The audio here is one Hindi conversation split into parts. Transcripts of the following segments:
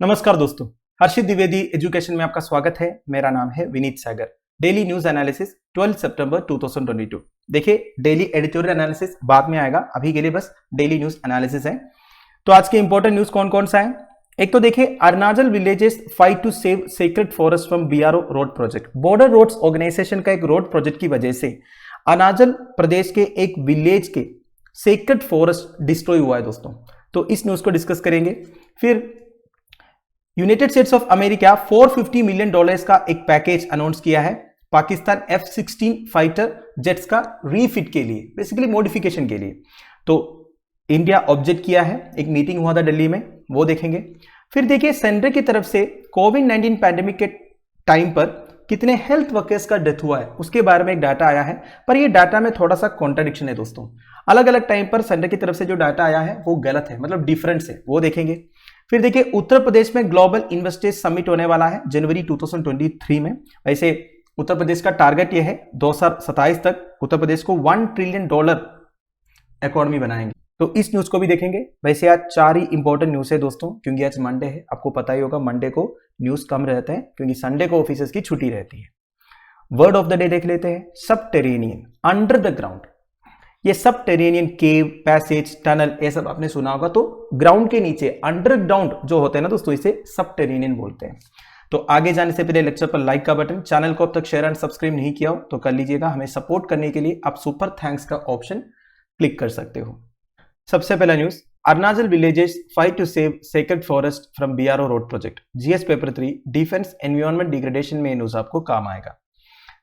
नमस्कार दोस्तों, हर्षित द्विवेदी एजुकेशन में आपका स्वागत है। मेरा नाम है विनीत सागर। डेली न्यूज एनालिसिस 12 सितंबर 2022। देखिए, डेली एडिटोरियल एनालिसिस बाद में आएगा, अभी के लिए बस डेली न्यूज एनालिसिस है। तो आज के इंपॉर्टेंट न्यूज कौन कौन सा है? एक तो देखिए, Arunachal villages fight to save sacred forest from BRO road project. Border Roads Organisation का एक रोड प्रोजेक्ट की वजह से अरुणाचल प्रदेश के एक विलेज के सेक्रेड फॉरेस्ट डिस्ट्रॉय हुआ है दोस्तों। तो इस न्यूज को डिस्कस करेंगे। फिर United states of America $450 million का एक पैकेज अनाउंस किया है पाकिस्तान F-16 फाइटर जेट्स का रीफिट के लिए, बेसिकली मॉडिफिकेशन के लिए। तो इंडिया ऑब्जेक्ट किया है, एक मीटिंग हुआ था दिल्ली में, वो देखेंगे। फिर देखिए, सेंटर की तरफ से कोविड-19 पैंडेमिक के टाइम पर कितने हेल्थ वर्कर्स का डेथ हुआ है उसके बारे में एक डाटा आया है, पर ये डाटा में थोड़ा सा कॉन्ट्रडिक्शन है दोस्तों। अलग अलग टाइम पर सेंटर की तरफ से जो डाटा आया है वो गलत है, मतलब डिफरेंस है, वो देखेंगे। फिर देखिए, उत्तर प्रदेश में ग्लोबल इन्वेस्टर्स समिट होने वाला है जनवरी 2023 में। वैसे उत्तर प्रदेश का टारगेट यह है 2027 तक उत्तर प्रदेश को $1 ट्रिलियन इकोनॉमी बनाएंगे। तो इस न्यूज को भी देखेंगे। वैसे आज 4 ही इंपॉर्टेंट न्यूज है दोस्तों, क्योंकि आज मंडे है। आपको पता ही होगा मंडे को न्यूज कम रहते हैं क्योंकि संडे को ऑफिसेस की छुट्टी रहती है। वर्ड ऑफ द डे देख लेते हैं, सबटेरेनियन, अंडर द ग्राउंड। ये सबटेरेनियन, केव, पैसेज, टनल, ये सब आपने सुना होगा। तो ग्राउंड के नीचे, अंडरग्राउंड जो होते हैं ना दोस्तों, इसे सबटेरेनियन बोलते हैं। तो आगे जाने से पहले लेक्चर पर लाइक का बटन, चैनल को अब तक शेयर एंड सब्सक्राइब नहीं किया हो तो कर लीजिएगा। हमें सपोर्ट करने के लिए आप सुपर थैंक्स का ऑप्शन क्लिक कर सकते हो। सबसे पहला news, Arunachal villages fight to save sacred forest from BRO road project. GS paper 3 defence environment degradation में न्यूज आपको काम आएगा।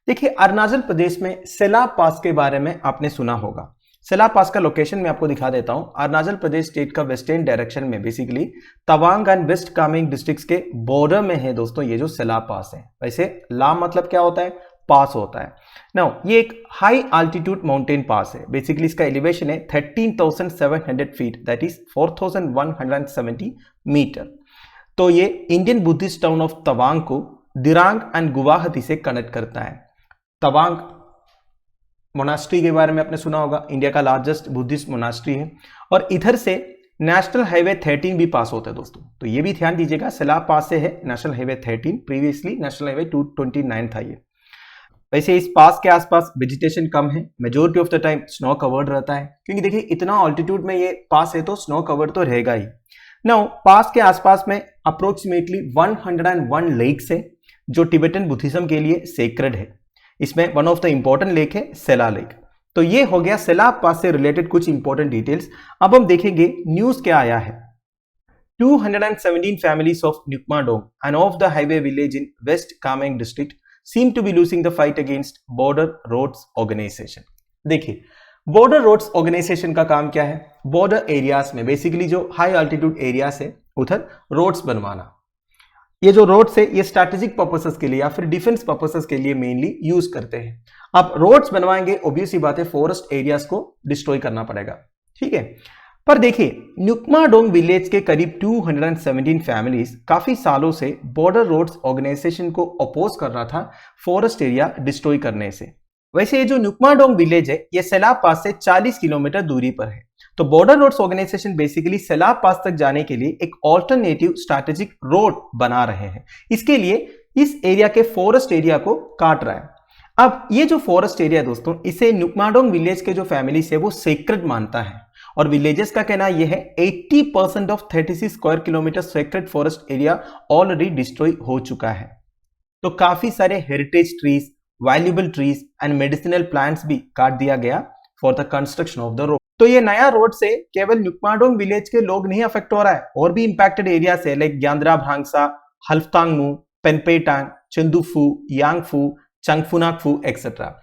देखिए, अरुणाचल प्रदेश में सेलाब पास के बारे में आपने सुना होगा। सेलाब पास का लोकेशन मैं आपको दिखा देता हूं। अरुणाचल प्रदेश स्टेट का वेस्टर्न डायरेक्शन में, basically Tawang and West Kameng districts के बॉर्डर में है दोस्तों ये जो सेलाब पास है। वैसे लाम मतलब क्या होता है? पास होता है। नाउ ये एक हाई आल्टीट्यूड माउंटेन पास है। बेसिकली इसका एलिवेशन है 13,700 फीट, दैट इज 4,170 मीटर। तो ये Indian Buddhist town of Tawang को दिरांग एंड गुवाहाटी से कनेक्ट करता है। तवांग मोनास्ट्री के बारे में आपने सुना होगा, इंडिया का लार्जेस्ट बुद्धिस्ट मोनास्ट्री है। और इधर से नेशनल हाईवे 13 भी पास होता है दोस्तों। तो ये भी ध्यान दीजिएगा, सेलाब पास से है national highway 13, previously national highway 229 था ये। वैसे इस पास के आसपास वेजिटेशन कम है, majority of the time snow covered रहता है, क्योंकि देखिए इतना ऑल्टीट्यूड में ये पास है तो स्नो कवर्ड तो रहेगा ही। नाउ पास के आसपास में अप्रोक्सीमेटली 101 लेक्स है जो टिबेटन बुद्धिज्म के लिए सेक्रेड है। इसमें one of the important lake है सेला लेक। तो ये हो गया सेलाब पास से रिलेटेड कुछ इंपॉर्टेंट डिटेल्स। अब हम देखेंगे न्यूज क्या आया है। 217 families of Nukmadong and off the highway village in West Kameng district seem to be losing the fight against Border Roads Organization। देखिए, बॉर्डर रोड्स ऑर्गेनाइजेशन का काम क्या है? बॉर्डर एरियाज में, बेसिकली जो हाई अल्टीट्यूड एरियाज है उधर रोड्स बनवाना। ये जो रोड्स है ये स्ट्रैटेजिक पर्पसेस के लिए या फिर डिफेंस पर्पसेस के लिए मेनली यूज करते हैं। अब रोड्स बनवाएंगे, ऑब्वियस ही बात है फॉरेस्ट एरियाज को डिस्ट्रॉय करना पड़ेगा, ठीक है। पर देखिए, नुकमाडोंग विलेज के करीब 217 फैमिलीज काफी सालों से बॉर्डर रोड्स ऑर्गेनाइजेशन को अपोज कर रहा था फॉरेस्ट एरिया डिस्ट्रॉय करने से। वैसे ये जो नुकमाडोंग विलेज है ये सेलाब पास से 40 किलोमीटर दूरी पर है। तो बॉर्डर रोड्स ऑर्गेनाइजेशन बेसिकली सेलाब पास तक जाने के लिए एक ऑल्टरनेटिव स्ट्रैटेजिक रोड बना रहे हैं। इसके लिए इस एरिया के फॉरेस्ट एरिया को काट रहा है। अब ये जो फॉरेस्ट एरिया दोस्तों, इसे नुकमाडोंग विलेज के जो फैमिली है वो सेक्रेड मानता है। और विलेजेस का कहना यह है 80% of 36 square kilometre sacred forest area already destroy हो चुका है। तो काफी सारे heritage trees, valuable trees and medicinal plants भी काट दिया गया for the construction of the road. तो ये नया रोड से केवल नुकमाडोंग विलेज के लोग नहीं अफेक्ट हो रहा है, और भी इंपैक्टेड एरिया से लाइक ग्यांद्रा भ्रांगसा, हल्फतांगमू, पेनपेटांग, चंदुफू, यांगफू, चंगफुनाकफू एक्सेट्रा।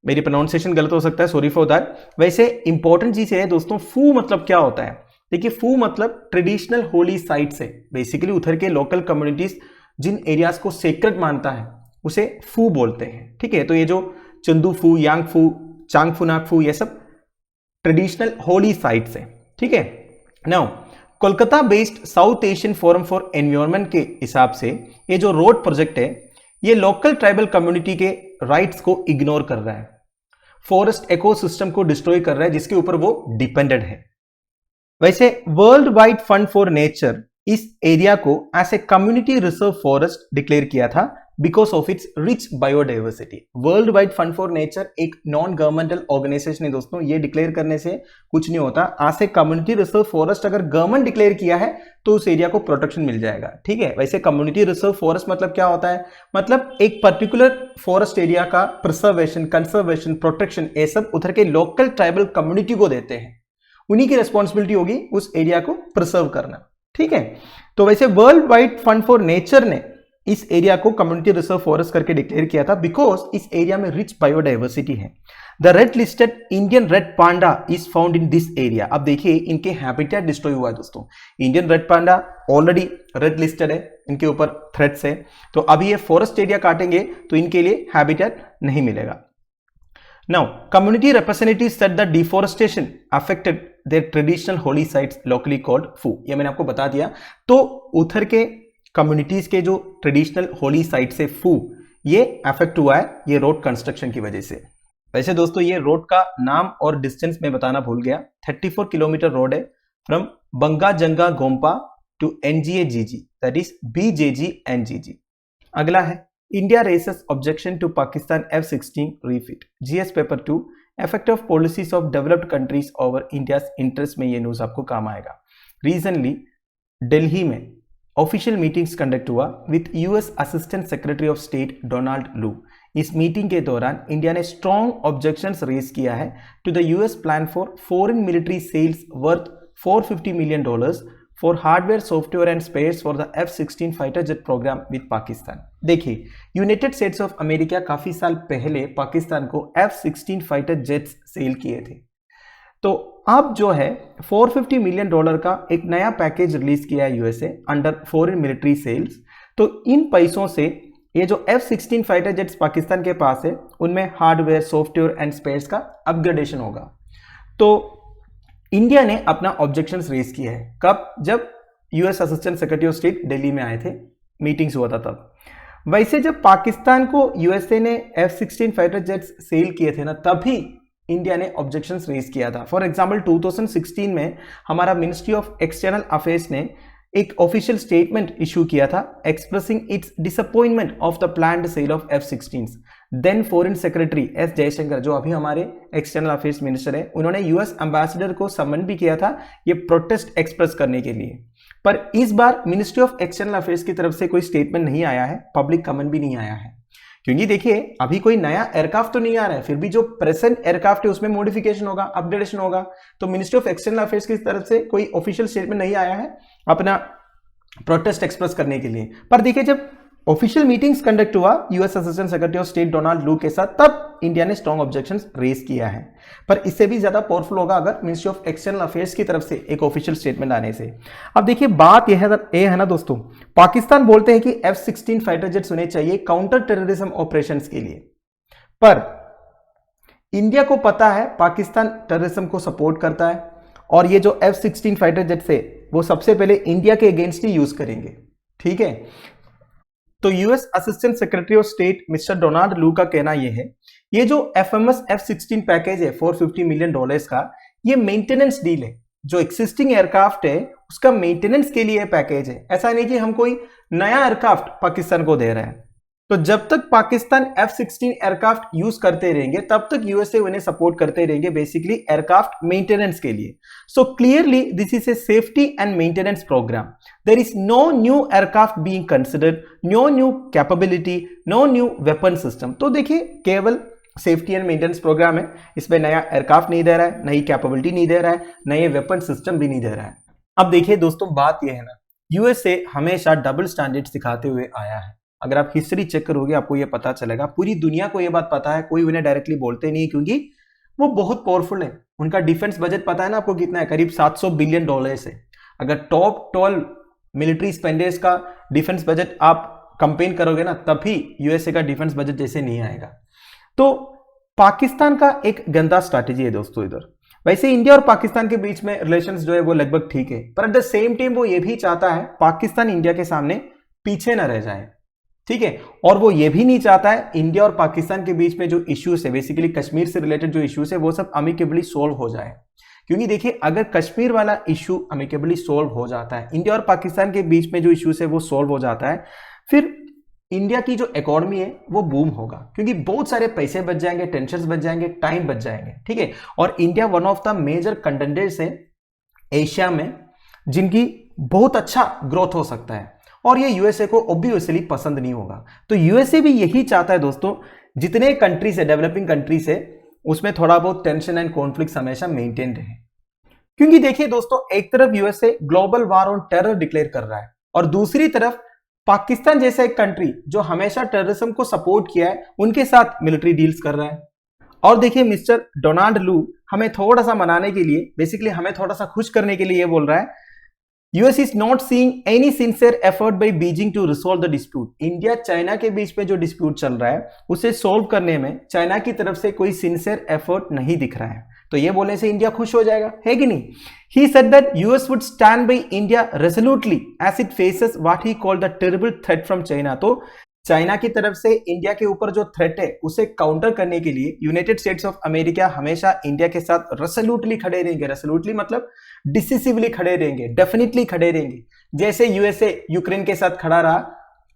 मेरी प्रोनाउंसिएशन गलत हो सकता है, सॉरी फॉर दैट। वैसे इंपॉर्टेंट चीज है दोस्तों, फू मतलब क्या होता है? देखिए, फू मतलब ट्रेडिशनल होली साइट्स है। बेसिकली उधर के लोकल कम्युनिटीज जिन एरियाज को सेक्रेड मानता है उसे फू बोलते हैं, ठीक है। तो ये जो चंदुफू, यांगफू, चांगफुनाकफू ये सब ट्रेडिशनल होली साइट्स है, ठीक है। Now Kolkata based south Asian forum for environment के हिसाब से ये जो रोड प्रोजेक्ट है ये लोकल ट्राइबल कम्युनिटी के राइट्स को इग्नोर कर रहा है, फॉरेस्ट इकोसिस्टम को डिस्ट्रॉय कर रहा है जिसके ऊपर वो डिपेंडेंट है। वैसे World Wide Fund for Nature इस एरिया को as a community reserve forest declare किया था because of its rich biodiversity. World Wide Fund for Nature एक नॉन गवर्नमेंटल ऑर्गेनाइजेशन है दोस्तों, ये डिक्लेयर करने से कुछ नहीं होता। As a community reserve forest अगर गवर्नमेंट डिक्लेयर किया है तो उस एरिया को प्रोटेक्शन मिल जाएगा, ठीक है। वैसे कम्युनिटी रिजर्व फॉरेस्ट मतलब क्या होता है, मतलब एक पर्टिकुलर फॉरेस्ट एरिया का प्रिजर्वेशन, कंजर्वेशन, प्रोटेक्शन, ये सब उधर के लोकल ट्राइबल कम्युनिटी को देते हैं, उन्हीं की रिस्पॉन्सिबिलिटी होगी उस एरिया को प्रिजर्व करना, ठीक है। तो वैसे World Wide Fund for nature ने इस एरिया को कम्युनिटी रिजर्व फॉरेस्ट करके डिक्लेयर किया था बिकॉज इस एरिया में रिच बायोडाइवर्सिटी है। The red listed Indian red panda is found in this area. अब देखिए इनके हैबिटेट डिस्ट्रॉय हुआ है दोस्तों। Indian red panda already red listed है, इनके ऊपर थ्रेट्स है, तो अभी ये फॉरेस्ट एरिया काटेंगे तो इनके लिए हैबिटेट नहीं मिलेगा। Now, community representatives said that deforestation affected their traditional holy sites locally called Fu। ये मैंने आपको बता दिया। तो उधर के कम्युनिटीज के जो ट्रेडिशनल होली साइट से फू, ये अफेक्ट हुआ है ये रोड कंस्ट्रक्शन की वजह से। वैसे दोस्तों ये रोड का नाम और डिस्टेंस में बताना भूल गया, 34 किलोमीटर रोड है from Banga Janga Gompa to NGA-GG, that is BJG-NGG। अगला है India raises objection to Pakistan F-16 refit। GS paper 2 effect of policies of developed countries over India's interest में ये न्यूज आपको काम आएगा। Recently दिल्ली में ऑफिशियल मीटिंग्स कंडक्ट हुआ with US assistant secretary of state Donald लू। इस मीटिंग के दौरान इंडिया ने स्ट्रॉन्ग ऑब्जेक्शंस रेज किया है to the US plan for foreign military sales worth $450 million for hardware, software and spares for the F-16 fighter jet program with Pakistan. देखिए यूनाइटेड स्टेट्स ऑफ अमेरिका काफी साल पहले पाकिस्तान को F-16 फाइटर जेट्स सेल किए थे, तो अब जो है $450 मिलियन का एक नया पैकेज रिलीज किया है USA under foreign military sales. तो इन पैसों से ये जो F-16 फाइटर जेट्स पाकिस्तान के पास है उनमें हार्डवेयर, सॉफ्टवेयर एंड स्पेयर्स का अपग्रेडेशन होगा। तो इंडिया ने अपना ऑब्जेक्शंस रेज किया है कब, जब US assistant secretary of state Delhi में आए थे, मीटिंग्स हुआ था तब। वैसे जब पाकिस्तान को यूएसए ने F-16 फाइटर जेट्स सेल किए थे ना, तभी इंडिया ने ऑब्जेक्शंस रेज किया था। फॉर एग्जांपल 2016 में हमारा मिनिस्ट्री ऑफ एक्सटर्नल अफेयर्स ने एक ऑफिशियल स्टेटमेंट इशू किया था expressing its disappointment of the planned sale of F-16। Then foreign secretary S Jaishankar, जो अभी हमारे एक्सटर्नल अफेयर्स मिनिस्टर है, उन्होंने यूएस एम्बेसडर को समन भी किया था ये प्रोटेस्ट एक्सप्रेस करने के लिए। पर इस बार मिनिस्ट्री ऑफ एक्सटर्नल अफेयर्स की तरफ से कोई स्टेटमेंट नहीं आया है, पब्लिक कमेंट भी नहीं आया है, क्योंकि देखिए अभी कोई नया एयरक्राफ्ट तो नहीं आ रहा है, फिर भी जो प्रेजेंट एयरक्राफ्ट है उसमें मॉडिफिकेशन होगा, अपग्रेडेशन होगा। तो मिनिस्ट्री ऑफ एक्सटर्नल अफेयर्स की तरफ से कोई ऑफिशियल स्टेटमेंट नहीं आया है अपना प्रोटेस्ट एक्सप्रेस करने के लिए। पर देखिए जब ऑफिशियल मीटिंग्स कंडक्ट हुआ US assistant secretary of state Donald लू के साथ, तब इंडिया ने स्ट्रॉन्ग ऑब्जेक्शंस रेज किया है। पर इससे भी ज्यादा पावरफुल होगा अगर मिनिस्ट्री ऑफ एक्सटर्नल अफेयर्स की तरफ से एक ऑफिशियल स्टेटमेंट आने से। अब देखिए बात यह है ना दोस्तों, पाकिस्तान बोलते हैं कि F-16 फाइटर जेट्स होने चाहिए काउंटर टेररिज्म ऑपरेशंस के लिए, पर इंडिया को पता है पाकिस्तान टेररिज्म को सपोर्ट करता है और ये जो F-16 फाइटर जेट्स है वो सबसे पहले इंडिया के अगेंस्ट ही यूज करेंगे, ठीक है। तो US assistant secretary of state mister Donald लू का कहना यह है ये जो FMS F-16 पैकेज है $450 मिलियन का, ये मेंटेनेंस डील है, जो एक्सिस्टिंग एयरक्राफ्ट है उसका मेंटेनेंस के लिए पैकेज है। ऐसा नहीं कि हम कोई नया एयरक्राफ्ट पाकिस्तान को दे रहे हैं। तो जब तक पाकिस्तान F-16 एयरक्राफ्ट यूज करते रहेंगे तब तक यूएसए उन्हें सपोर्ट करते रहेंगे बेसिकली एयरक्राफ्ट मेंटेनेंस के लिए। So clearly this is a safety and maintenance program. There is no new aircraft being considered, no new capability, no new weapon system. तो देखिए केवल सेफ्टी एंड मेंटेनेंस प्रोग्राम है, इसमें नया एयरक्राफ्ट नहीं दे रहा है, नई कैपेबिलिटी नहीं दे रहा है, नए वेपन सिस्टम भी नहीं दे रहा है। अब देखिए दोस्तों बात यह है ना, यूएसए हमेशा डबल स्टैंडर्ड सिखाते हुए आया है। अगर आप हिस्ट्री चेक करोगे आपको यह पता चलेगा, पूरी दुनिया को यह बात पता है, कोई उन्हें डायरेक्टली बोलते नहीं क्योंकि वो बहुत पावरफुल है। उनका डिफेंस बजट पता है ना आपको कितना है, करीब $700 बिलियन है। अगर टॉप 12 मिलिट्री स्पेंडर्स का डिफेंस बजट आप कंपेयर करोगे ना, तभी यूएसए का डिफेंस बजट जैसे नहीं आएगा। तो पाकिस्तान का एक गंदा स्ट्रैटेजी है दोस्तों इधर। वैसे इंडिया और पाकिस्तान के बीच में रिलेशंस जो है वो लगभग ठीक है, पर एट द सेम टाइम वो ये भी चाहता है पाकिस्तान इंडिया के सामने पीछे न रह जाए, ठीक है। और वो ये भी नहीं चाहता है इंडिया और पाकिस्तान के बीच में जो इश्यूज है, बेसिकली कश्मीर से रिलेटेड जो इश्यूज है, वो सब अमिकेबली सोल्व हो जाए। क्योंकि देखिए अगर कश्मीर वाला इश्यू अमिकेबली सॉल्व हो जाता है, इंडिया और पाकिस्तान के बीच में जो इश्यूज है वो सॉल्व हो जाता है, फिर इंडिया की जो इकोनॉमी है वो बूम होगा, क्योंकि बहुत सारे पैसे बच जाएंगे, टेंशन बच जाएंगे, टाइम बच जाएंगे, ठीक है। और India one of the major contenders है एशिया में जिनकी बहुत अच्छा ग्रोथ हो सकता है, और ये यूएसए को ऑब्वियसली पसंद नहीं होगा। तो यूएसए भी यही चाहता है दोस्तों, जितने कंट्रीज है, डेवलपिंग कंट्रीज है, उसमें थोड़ा बहुत टेंशन एंड कॉन्फ्लिक्ट हमेशा मेंटेन रहे। क्योंकि देखिए दोस्तों, एक तरफ USA global war on terror declare कर रहा है, और दूसरी तरफ पाकिस्तान जैसा एक कंट्री जो हमेशा टेररिज्म को सपोर्ट किया है, उनके साथ मिलिट्री डील्स कर रहा है। और देखिए मिस्टर डोनाल्ड लू हमें थोड़ा सा मनाने के लिए, बेसिकली हमें थोड़ा सा खुश करने के लिए ये बोल रहा है, US is not seeing any sincere effort by Beijing to resolve the dispute. India China के बीच में जो डिस्प्यूट चल रहा है उसे सोल्व करने में चाइना की तरफ से कोई सिंसियर एफर्ट नहीं दिख रहा है। तो ये बोलने से इंडिया खुश हो जाएगा, है कि नहीं? He said that US would stand by India resolutely as it faces what he called the terrible threat from China। तो चाइना की तरफ से इंडिया के ऊपर जो थ्रेट है उसे काउंटर करने के लिए यूनाइटेड स्टेट्स ऑफ अमेरिका हमेशा इंडिया के साथ रेसोल्यूटली खड़े रहेंगे। रेसोल्यूटली मतलब डिसिसिवली खड़े रहेंगे, डेफिनेटली खड़े रहेंगे, जैसे यूएसए यूक्रेन के साथ खड़ा रहा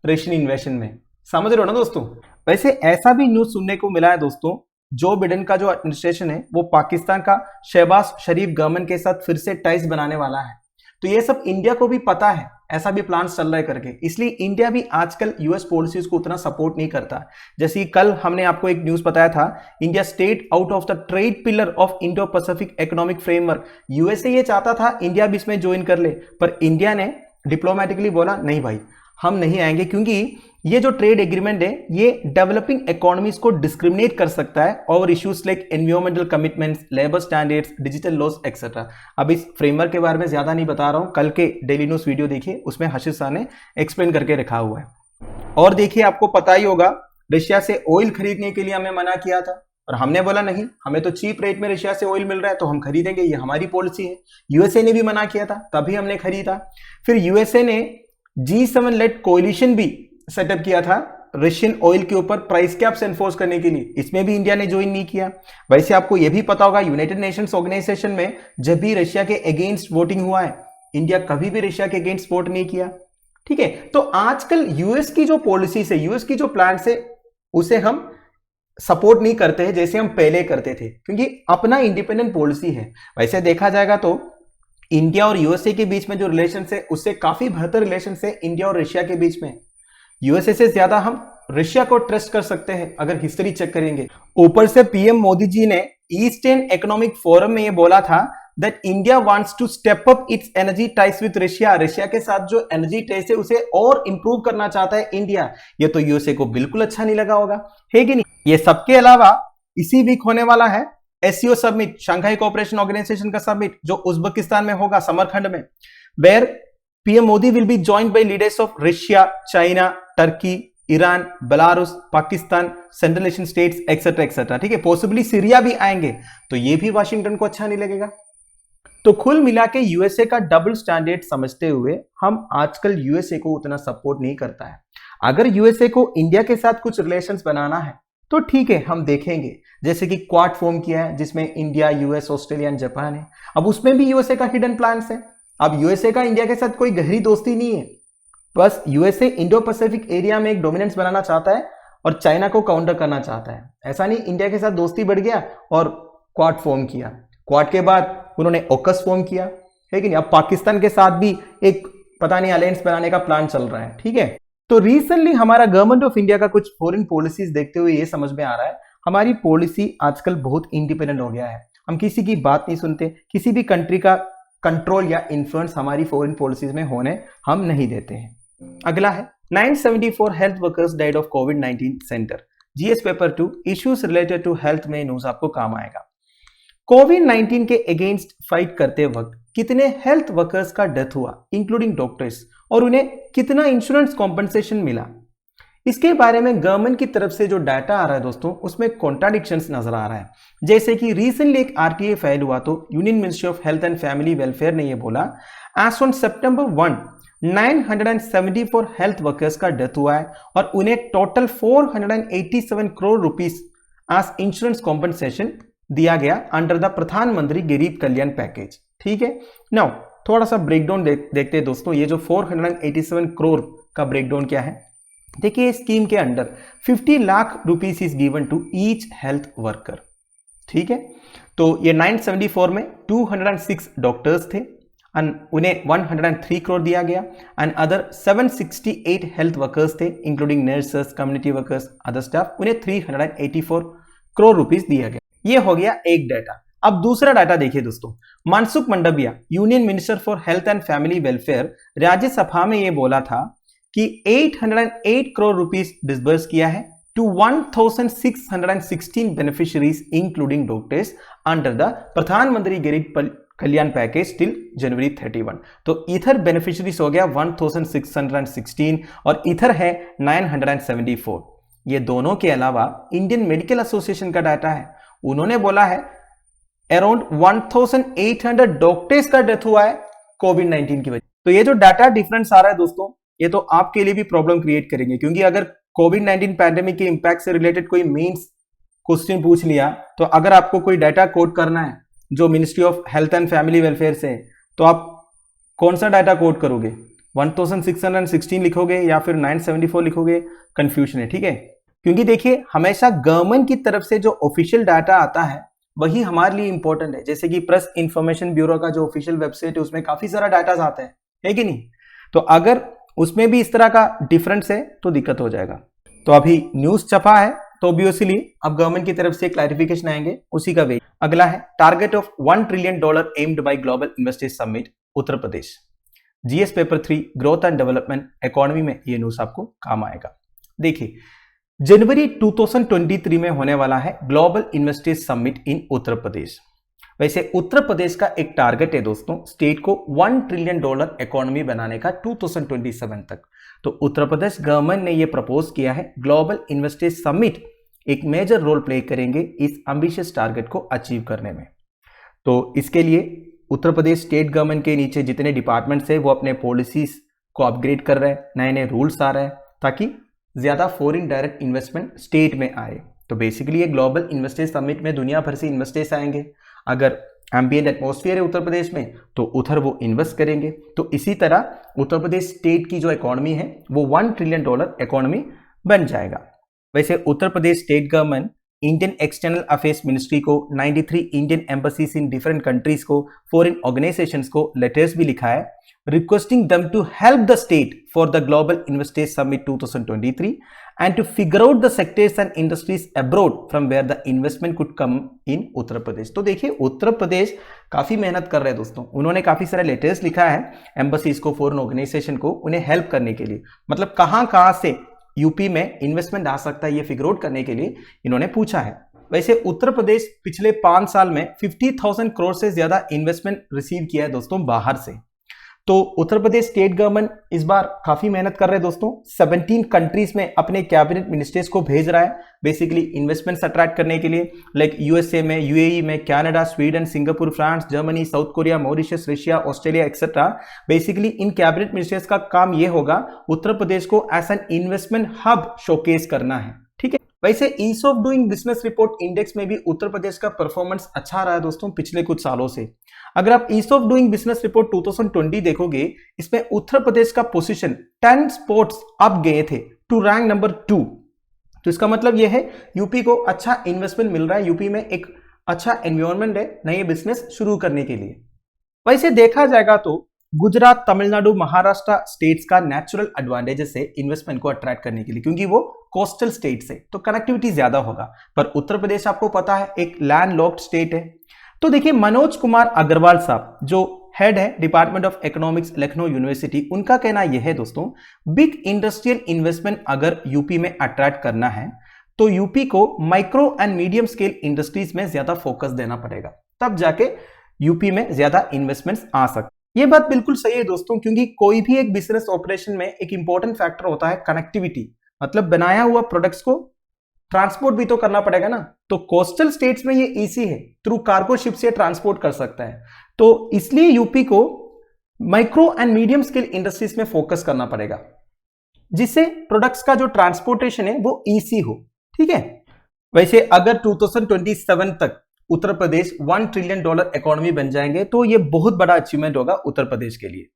रशियन इन्वेशन में। समझ रहे हो ना दोस्तों? वैसे ऐसा भी न्यूज सुनने को मिला है दोस्तों, जो बिडेन का जो एडमिनिस्ट्रेशन है वो पाकिस्तान का शहबाज शरीफ गवर्नमेंट के साथ फिर से टाइज बनाने वाला है। तो ये सब इंडिया को भी पता है, ऐसा भी प्लान चल रहा है करके, इसलिए इंडिया भी आजकल यूएस पॉलिसीज को उतना सपोर्ट नहीं करता। जैसे कल हमने आपको एक न्यूज बताया था, India state out of the trade pillar of Indo Pacific economic framework. USA ये चाहता था इंडिया भी इसमें ज्वाइन कर ले, पर इंडिया ने डिप्लोमेटिकली बोला नहीं भाई, हम नहीं आएंगे, क्योंकि ये जो ट्रेड एग्रीमेंट है ये डेवलपिंग इकोनॉमीज को डिस्क्रिमिनेट कर सकता है over issues like environmental commitments, labour standards, digital loss etcetera. अब इस फ्रेमवर्क के बारे में ज्यादा नहीं बता रहा हूं, कल के डेली न्यूज वीडियो देखिए, उसमें हर्षित शाह ने एक्सप्लेन करके रखा हुआ है। और देखिए आपको पता ही होगा, रशिया से ऑयल खरीदने के लिए हमें मना किया था, और हमने बोला नहीं, हमें तो चीप रेट में रशिया से ऑयल मिल रहा है तो हम खरीदेंगे, ये हमारी पॉलिसी है। यूएसए ने भी मना किया था, तभी हमने खरीदा। फिर यूएसए ने G7 लेड कोलिशन भी सेटअप किया था रशियन ऑयल के ऊपर प्राइस कैप्स एनफोर्स करने के लिए, इसमें भी इंडिया ने ज्वाइन नहीं किया। वैसे आपको यह भी पता होगा, यूनाइटेड नेशंस ऑर्गेनाइजेशन में जब भी रशिया के अगेंस्ट वोटिंग हुआ है, इंडिया कभी भी रशिया के अगेंस्ट वोट नहीं किया, ठीक है। तो आजकल यूएस की जो पॉलिसी है, यूएस की जो प्लान है, उसे हम सपोर्ट नहीं करते हैं जैसे हम पहले करते थे, क्योंकि अपना इंडिपेंडेंट पॉलिसी है। वैसे देखा जाएगा तो इंडिया और यूएसए के बीच में जो रिलेशन है उससे काफी बेहतर रिलेशन है इंडिया और रशिया के बीच में। यूएसए से ज्यादा हम रशिया को ट्रस्ट कर सकते हैं अगर हिस्ट्री चेक करेंगे। ऊपर से पीएम मोदी जी ने ईस्टर्न इकोनॉमिक फोरम में ये बोला था that India wants to step up its energy ties with Russia. Russia के साथ जो एनर्जी टाइज है उसे और इंप्रूव करना चाहता है इंडिया। ये तो यूएसए को बिल्कुल अच्छा नहीं लगा होगा, है कि नहीं? ये सबके अलावा इसी वीक होने वाला है SCO summit, Shanghai Cooperation Organisation का समिट, जो उज्बेकिस्तान में होगा, समरखंड में, where PM Modi will be joined by leaders of Russia, China, Turkey, Iran, Belarus, Pakistan, Central Asian states etcetera etcetera, ठीक है। पॉसिबली सीरिया भी आएंगे, तो ये भी वाशिंगटन को अच्छा नहीं लगेगा। तो कुल मिला के यूएसए का डबल स्टैंडर्ड समझते हुए हम आजकल यूएसए को उतना सपोर्ट नहीं करता है। अगर यूएसए को इंडिया के साथ कुछ रिलेशंस बनाना है तो ठीक है, हम देखेंगे, जैसे कि क्वाड फॉर्म किया है जिसमें India, US, Australia and Japan है। अब उसमें भी यूएसए का हिडन प्लान्स है। अब यूएसए का इंडिया के साथ कोई गहरी दोस्ती नहीं है, बस यूएसए इंडो पैसिफिक एरिया में एक डोमिनेंस बनाना चाहता है और चाइना को काउंटर करना चाहता है। ऐसा नहीं इंडिया के साथ दोस्ती बढ़ गया और क्वाड फॉर्म किया, क्वाड के बाद उन्होंने ऑकस फॉर्म किया, है कि नहीं? अब पाकिस्तान के साथ भी एक पता नहीं अलायंस बनाने का प्लान चल रहा है, ठीक है। तो रिसेंटली हमारा गवर्नमेंट ऑफ इंडिया का कुछ फॉरेन पॉलिसीज देखते हुए ये समझ में आ रहा है, हमारी पॉलिसी आजकल बहुत इंडिपेंडेंट हो गया है। हम किसी की बात नहीं सुनते, किसी भी कंट्री का कंट्रोल या इन्फ्लुएंस हमारी फॉरेन पॉलिसीज में होने हम नहीं देते हैं। अगला है 974 हेल्थ वर्कर्स डाइड ऑफ कोविड-19 centre, GS paper 2, issues related to health में न्यूज आपको काम आएगा। कोविड-19 के अगेंस्ट फाइट करते वक्त कितने हेल्थ वर्कर्स का डेथ हुआ इंक्लूडिंग डॉक्टर्स, और उन्हें कितना इंश्योरेंस कॉम्पनसेशन मिला, इसके बारे में गवर्नमेंट की तरफ से जो डाटा आ रहा है दोस्तों, उसमें कॉन्ट्राडिक्शंस नजर आ रहा है। जैसे कि रिसेंटली एक आरटीए फाइल हुआ तो union ministry of health and family welfare ने यह बोला, as on September 1 974 health workers का डेथ हुआ है और उन्हें total 487 crore rupees as insurance compensation दिया गया अंडर द प्रधानमंत्री गरीब कल्याण पैकेज। ठीक है, नाउ थोड़ा सा ब्रेकडाउन देखते हैं दोस्तों। ये जो 487 करोड़ का ब्रेकडाउन क्या है, देखिए स्कीम के under 50 lakh rupees is given to each health worker. ठीक है, तो ये 974 में 206 डॉक्टर्स थे एंड उन्हें 103 करोड़ दिया गया एंड अदर 768 हेल्थ वर्कर्स थे including nurses, community workers, other staff, उन्हें 384 करोड़ रुपीस दिया गया। ये हो गया एक डाटा। अब दूसरा डाटा देखिए दोस्तों, Mansukh Mandaviya union minister for health and family welfare Rajya Sabha में ये बोला था कि 808 करोड़ रुपीस डिसबर्स किया है to 1616 beneficiaries including doctors under the प्रधानमंत्री गरीब कल्याण पैकेज टिल जनवरी 31। तो इधर बेनिफिशियरीज हो गया 1616 और इधर है 974। ये दोनों के अलावा इंडियन मेडिकल एसोसिएशन का डाटा है, उन्होंने बोला है अराउंड 1800 डॉक्टर्स का डेथ हुआ है कोविड-19 की वजह। तो ये जो डाटा डिफरेंस आ रहा है दोस्तों, ये तो आपके लिए भी प्रॉब्लम क्रिएट करेंगे, क्योंकि अगर कोविड-19 पैंडेमिक के इंपैक्ट से रिलेटेड कोई मेंस क्वेश्चन पूछ लिया, तो अगर आपको कोई डाटा कोड करना है जो ministry of health and family welfare से है, तो आप कौन सा डाटा कोड करोगे? 1616 लिखोगे या फिर 974 लिखोगे? कंफ्यूजन है। ठीक है, क्योंकि देखिए हमेशा गवर्नमेंट की तरफ से जो ऑफिशियल डाटा आता है वही हमारे लिए इंपॉर्टेंट है। जैसे कि प्रेस इंफॉर्मेशन ब्यूरो का जो ऑफिशियल वेबसाइट है उसमें काफी सारा डाटा आता है कि नहीं? तो अगर उसमें भी इस तरह का डिफरेंस है तो दिक्कत हो जाएगा। तो अभी न्यूज छपा है तो ऑब्वियसली अब गवर्नमेंट की तरफ से क्लैरिफिकेशन आएंगे, उसी का वेट। अगला है target of $1 trillion aimed by global investors summit Uttar Pradesh. GS paper 3 growth and development economy में ये न्यूज आपको काम आएगा। देखिए जनवरी 2023 में होने वाला है global investors summit in Uttar Pradesh. वैसे उत्तर प्रदेश का एक टारगेट है दोस्तों स्टेट को $1 ट्रिलियन इकोनॉमी बनाने का 2027 तक। तो उत्तर प्रदेश गवर्नमेंट ने यह प्रपोज किया है ग्लोबल इन्वेस्टर्स समिट एक मेजर रोल प्ले करेंगे इस एम्बिशियस टारगेट को अचीव करने में। तो इसके लिए उत्तर प्रदेश स्टेट गवर्नमेंट के नीचे जितने डिपार्टमेंट्स है वो अपने पॉलिसीज को अपग्रेड कर रहे हैं, नए नए रूल्स आ रहे हैं ताकि ज्यादा फॉरेन डायरेक्ट इन्वेस्टमेंट स्टेट में आए। तो बेसिकली ये ग्लोबल इन्वेस्टर्स समिट में दुनिया भर से इन्वेस्टर्स आएंगे। अगर एम्बिएंट एटमॉस्फेयर है उत्तर प्रदेश में तो उधर वो इन्वेस्ट करेंगे। तो इसी तरह उत्तर प्रदेश स्टेट की जो इकोनॉमी है वो $1 ट्रिलियन इकोनॉमी बन जाएगा। वैसे Uttar Pradesh state government Indian external affairs ministry को 93 Indian embassies in different countries को फॉरेन ऑर्गेनाइजेशंस को लेटर्स भी लिखा है requesting them to help the state for the Global Investors Summit 2023 and to figure out the sectors and industries abroad from where the investment could come in Uttar Pradesh. तो देखिए उत्तर प्रदेश काफी मेहनत कर रहे हैं दोस्तों, उन्होंने काफी सारे लेटर्स लिखा है एम्बसीज को, फॉरेन ऑर्गेनाइजेशन को, उन्हें हेल्प करने के लिए। मतलब कहां से यूपी में इन्वेस्टमेंट आ सकता है ये फिगर आउट करने के लिए इन्होंने पूछा है। वैसे उत्तर प्रदेश पिछले 5 साल में 50,000 करोड़ से ज्यादा इन्वेस्टमेंट रिसीव किया है दोस्तों बाहर से। तो उत्तर प्रदेश स्टेट गवर्नमेंट इस बार काफी मेहनत कर रहे हैं दोस्तों, 17 कंट्रीज में अपने कैबिनेट मिनिस्टर्स को भेज रहा है बेसिकली इन्वेस्टमेंट्स अट्रैक्ट करने के लिए, लाइक यूएसए में, यूएई में, Canada, Sweden, Singapore, France, Germany, South Korea, Mauritius, Russia, Australia etcetera. Basically इन कैबिनेट मिनिस्टर्स का काम यह होगा उत्तर प्रदेश को as an investment hub showcase करना है। ठीक है, वैसे ease of doing business report index में भी उत्तर प्रदेश का परफॉर्मेंस अच्छा रहा है दोस्तों पिछले कुछ सालों से। अगर आप ease of doing business report 2020 देखोगे, इसमें उत्तर प्रदेश का पोजीशन 10 स्पॉट्स अप गए थे टू रैंक नंबर 2। तो इसका मतलब यह है यूपी को अच्छा इन्वेस्टमेंट मिल रहा है, यूपी में एक अच्छा एनवायरनमेंट है नए बिजनेस शुरू करने के लिए। वैसे देखा जाएगा तो गुजरात, तमिलनाडु, महाराष्ट्र स्टेट्स का नेचुरल एडवांटेजेस है इन्वेस्टमेंट को अट्रैक्ट करने के लिए, क्योंकि वो कोस्टल स्टेट्स है तो कनेक्टिविटी ज्यादा होगा। पर उत्तर प्रदेश आपको पता है एक लैंड लॉक्ड स्टेट है। तो देखिए मनोज कुमार अग्रवाल साहब जो हेड है department of economics Lucknow university, उनका कहना यह है दोस्तों बिग इंडस्ट्रियल इन्वेस्टमेंट अगर यूपी में अट्रैक्ट करना है तो यूपी को micro and medium scale industries में ज्यादा फोकस देना पड़ेगा, तब जाके यूपी में ज्यादा इन्वेस्टमेंट्स आ सकते। ये बात बिल्कुल सही है दोस्तों, क्योंकि कोई भी एक बिजनेस ऑपरेशन में एक इंपॉर्टेंट फैक्टर होता है कनेक्टिविटी। मतलब बनाया हुआ प्रोडक्ट्स को ट्रांसपोर्ट भी तो करना पड़ेगा ना। तो कोस्टल स्टेट्स में ये इजी है, थ्रू कार्गो शिप से ट्रांसपोर्ट कर सकता है। तो इसलिए यूपी को micro and medium scale industries में फोकस करना पड़ेगा, जिससे प्रोडक्ट्स का जो ट्रांसपोर्टेशन है वो इजी हो। ठीक है, वैसे अगर 2027 तक उत्तर प्रदेश $1 ट्रिलियन इकोनॉमी बन जाएंगे, तो ये बहुत बड़ा अचीवमेंट होगा उत्तर प्रदेश के लिए।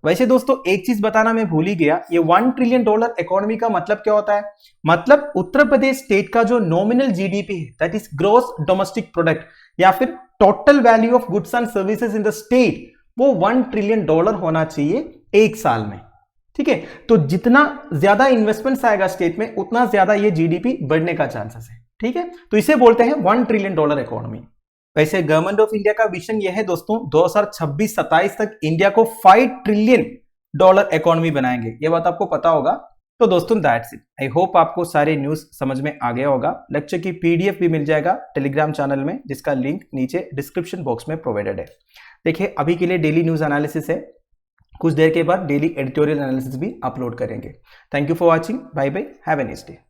वैसे दोस्तों एक चीज बताना मैं भूल ही गया, ये $1 ट्रिलियन इकोनॉमी का मतलब क्या होता है? मतलब उत्तर प्रदेश स्टेट का जो नॉमिनल जीडीपी है, that is gross domestic product, या फिर total value of goods and services in the state, वो $1 ट्रिलियन होना चाहिए एक साल में। ठीक है, तो जितना ज्यादा इन्वेस्टमेंट्स आएगा स्टेट में, उतना ज्यादा ये जीडीपी बढ़ने का चांसेस है। ठीक है, तो इसे बोलते हैं $1 ट्रिलियन इकोनॉमी। वैसे गवर्नमेंट ऑफ इंडिया का विजन यह है दोस्तों, 2026-27 तक इंडिया को $5 ट्रिलियन इकोनॉमी बनाएंगे, ये बात आपको पता होगा। तो दोस्तों दैट्स इट। आई होप आपको सारे न्यूज समझ में आ गया होगा। लेक्चर की पीडीएफ भी मिल जाएगा टेलीग्राम चैनल में, जिसका लिंक नीचे डिस्क्रिप्शन बॉक्स में प्रोवाइडेड है। देखिए अभी के लिए डेली न्यूज एनालिसिस है, कुछ देर के बाद डेली एडिटोरियल एनालिसिस भी अपलोड करेंगे। Thank you for watching, bye bye, have a nice day.